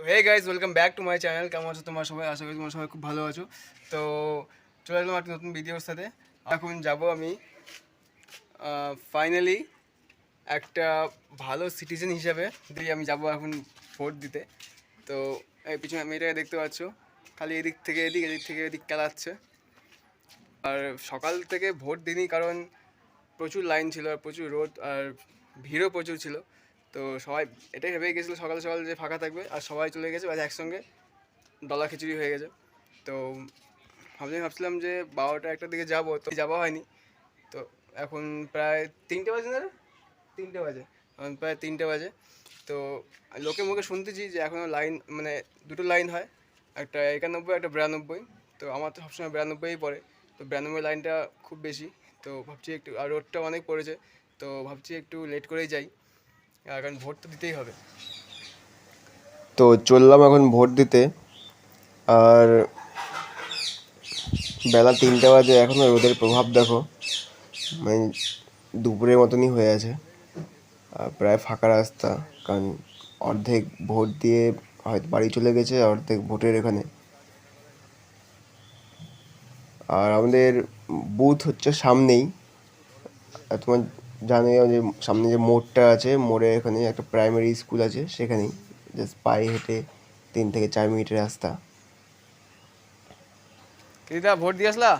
Hey guys, welcome back to my channel. কেমন আছো তোমার সবাই? আশা করি তোমার সবাই খুব ভালো আছো। তো চলে এলাম একটা নতুন ভিডিওর সাথে। এখন যাব আমি ফাইনালি একটা ভালো সিটিজেন হিসাবে আমি যাব এখন ভোট দিতে। তো এই পিছনে মেয়েটাকে দেখতে পাচ্ছ, খালি এদিক থেকে এদিক এদিক থেকে এদিক খেলাচ্ছে। আর সকাল থেকে ভোট দিইনি কারণ প্রচুর লাইন ছিল আর প্রচুর রোদ আর ভিড়ও প্রচুর ছিল। তো সবাই এটাই ভেবে গেছিলো সকাল সকাল যে ফাঁকা থাকবে আর সবাই চলে গেছে, বাস একসঙ্গে দলা খিচুড়ি হয়ে গেছে। তো ভাবছিলাম যে 12টা-1টার দিকে যাবো, তো যাওয়া হয়নি। তো এখন প্রায় 3টে বাজে না রে? 3টে বাজে, এখন প্রায় 3টে বাজে। তো লোকের মুখে শুনতেছি যে এখনও লাইন, মানে দুটো লাইন হয়, একটা 91 একটা 92। তো আমার তো সবসময় 92ই পড়ে, তো 92 লাইনটা খুব বেশি। তো ভাবছি একটু, আর রোডটাও অনেক পড়েছে, তো ভাবছি একটু লেট করেই যাই, কারণ ভোট তো দিতেই হবে। তো চললাম এখন ভোট দিতে। আর বেলা 3টে বাজে, এখনও রোদের প্রভাব দেখো, মানে দুপুরের মতনই হয়ে আছে। আর প্রায় ফাঁকা রাস্তা, কারণ অর্ধেক ভোট দিয়ে হয়তো বাড়ি চলে গেছে, অর্ধেক ভোটের এখানে। আর আমাদের বুথ হচ্ছে সামনেই, আর তোমার জানোই যে সামনে যে মোড়টা আছে, মোড়ে এখানে একটা প্রাইমারি স্কুল আছে, সেখানেই জাস্ট পায়ে হেঁটে 3 থেকে 4 মিনিটের রাস্তা। দিদা, ভোট দিয়ে আসলা?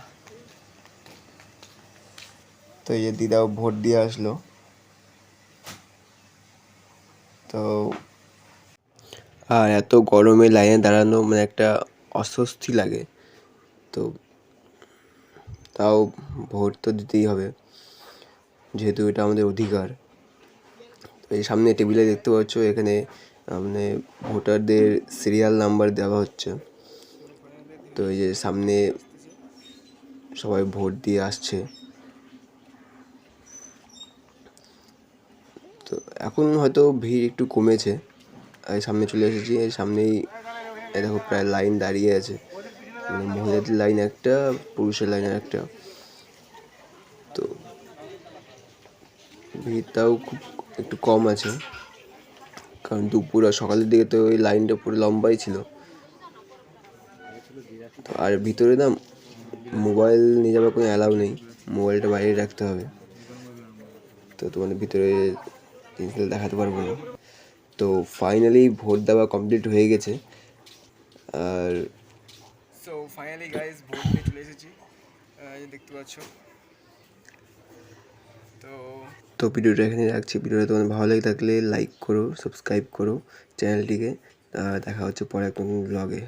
তো এই যে দিদাও ভোট দিয়ে আসলো। তো আর এত গরমে লাইনে দাঁড়ানো মানে একটা অস্বস্তি লাগে। তো তাও ভোট তো দিতেই হবে, যেহেতু এটা আমাদের অধিকার। তো এই সামনে টেবিলে দেখতে পাচ্ছ, এখানে মানে ভোটারদের সিরিয়াল নাম্বার দেওয়া হচ্ছে। তো এই যে সামনে সবাই ভোট দিয়ে আসছে। তো এখন হয়তো ভিড় একটু কমেছে, এই সামনে চলে এসেছি। এই সামনেই দেখো প্রায় লাইন দাঁড়িয়ে আছে, মানে মহিলাদের লাইন একটা, পুরুষের লাইন একটা। তো ভিড়টাও খুব একটু কম আছে, কারণ দুপুর আর সকালের দিকে তো ওই লাইনটা পুরো লম্বাই ছিল। তো আর ভিতরে না মোবাইল নিয়ে যাওয়ার কোনো অ্যালাউ নেই, মোবাইলটা বাইরে রাখতে হবে। তো তোমাদের ভিতরে জিনিসগুলো দেখাতে পারবো না। তো ফাইনালি ভোট দেওয়া কমপ্লিট হয়ে গেছে। আর সো ফাইনালি গাইজ, ভোট দিয়ে চলে এসেছি, দেখতে পাচ্ছ। তো তো ভিডিওটা এখানে রাখছি। ভিডিওটা তোমাদের ভালো লেগে থাকলে লাইক করো, সাবস্ক্রাইব করো চ্যানেলটিকে। দেখা হচ্ছে পরে একটা নতুন ব্লগে।